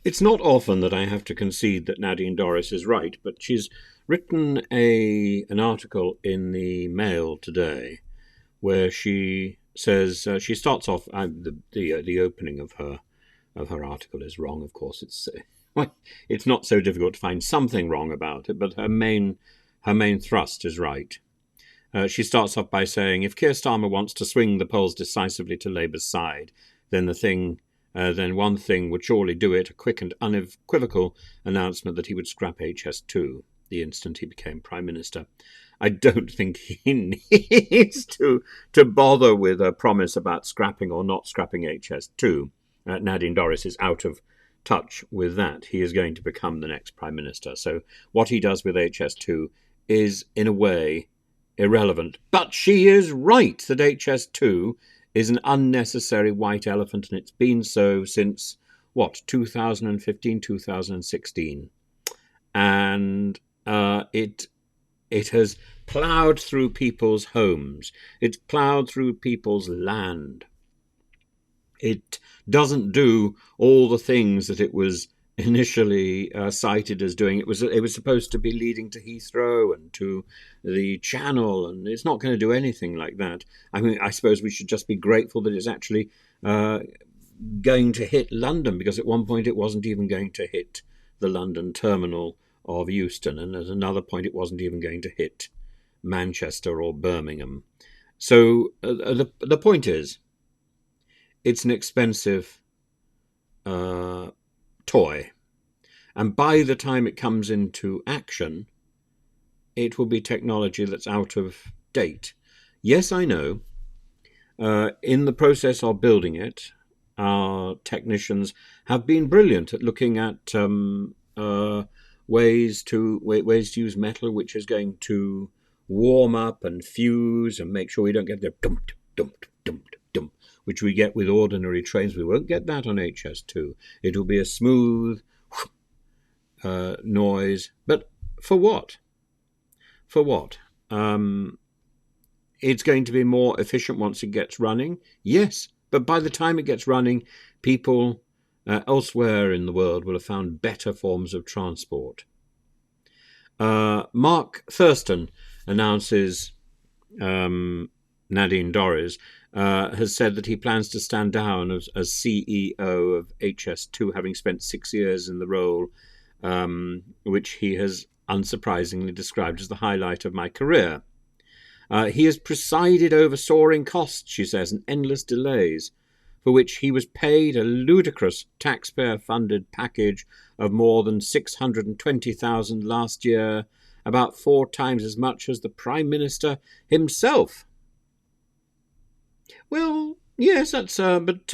It's not often that I have to concede that Nadine Dorries is right, but she's written an article in the Mail today where she says she starts off the opening of her article is wrong. Of course, it's not so difficult to find something wrong about it, but her main thrust is right. She starts off by saying, if Keir Starmer wants to swing the polls decisively to Labour's side, then one thing would surely do it, a quick and unequivocal announcement that he would scrap HS2 the instant he became Prime Minister. I don't think he needs to bother with a promise about scrapping or not scrapping HS2. Nadine Dorries is out of touch with that. He is going to become the next Prime Minister. So what he does with HS2 is, in a way, irrelevant. But she is right that HS2 is an unnecessary white elephant, and it's been so since, 2015, 2016. And it has ploughed through people's homes. It's ploughed through people's land. It doesn't do all the things that it was initially cited as doing. It was supposed to be leading to Heathrow and to the Channel, and it's not going to do anything like that. I mean, I suppose we should just be grateful that it's actually going to hit London, because at one point it wasn't even going to hit the London terminal of Euston, and at another point it wasn't even going to hit Manchester or Birmingham. So the point is, it's an expensive toy, and by the time it comes into action, it will be technology that's out of date. Yes, I know. In the process of building it, our technicians have been brilliant at looking at ways to use metal which is going to warm up and fuse and make sure we don't get the dump, dump, dump, dump, which we get with ordinary trains. We won't get that on HS2. It will be a smooth noise. But for what? For what? It's going to be more efficient once it gets running. Yes, but by the time it gets running, people elsewhere in the world will have found better forms of transport. Mark Thurston announces Nadine Dorries has said that he plans to stand down as CEO of HS2, having spent 6 years in the role, which he has unsurprisingly described as the highlight of my career. He has presided over soaring costs, she says, and endless delays, for which he was paid a ludicrous taxpayer-funded package of more than $620,000 last year, about 4 times as much as the Prime Minister himself. Well, yes, that's but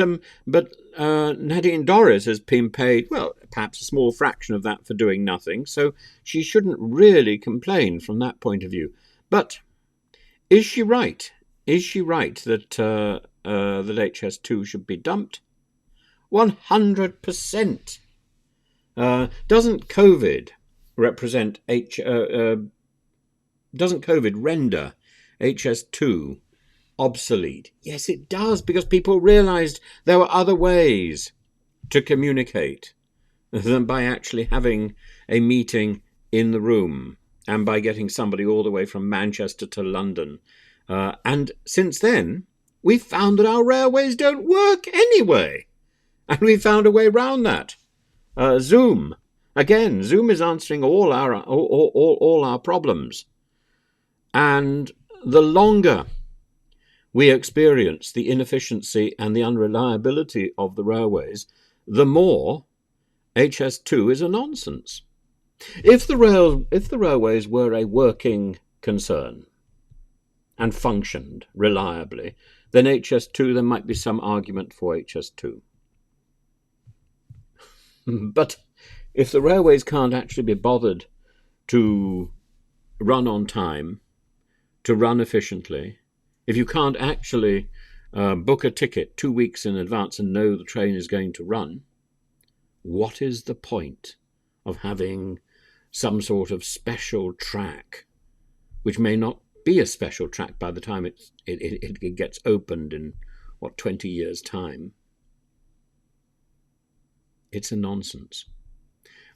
Nadine Dorries has been paid, well, perhaps a small fraction of that for doing nothing, so she shouldn't really complain from that point of view. But is she right? Is she right that HS2 should be dumped? 100%. Doesn't COVID render HS2 obsolete? Yes, it does, because people realized there were other ways to communicate than by actually having a meeting in the room and by getting somebody all the way from Manchester to London. And since then, we've found that our railways don't work anyway. And we found a way around that. Zoom. Again, Zoom is answering all our problems. And the longer we experience the inefficiency and the unreliability of the railways, the more HS2 is a nonsense. If the railways were a working concern and functioned reliably, then HS2, there might be some argument for HS2. But if the railways can't actually be bothered to run on time, to run efficiently, if you can't actually book a ticket 2 weeks in advance and know the train is going to run, what is the point of having some sort of special track, which may not be a special track by the time it gets opened in, 20 years' time? It's a nonsense.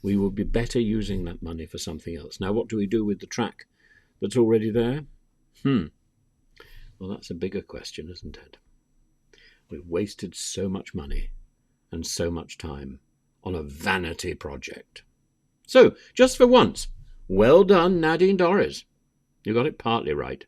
We would be better using that money for something else. Now, what do we do with the track that's already there? Well, that's a bigger question, isn't it? We've wasted so much money and so much time on a vanity project. So, just for once, well done, Nadine Dorries. You got it partly right.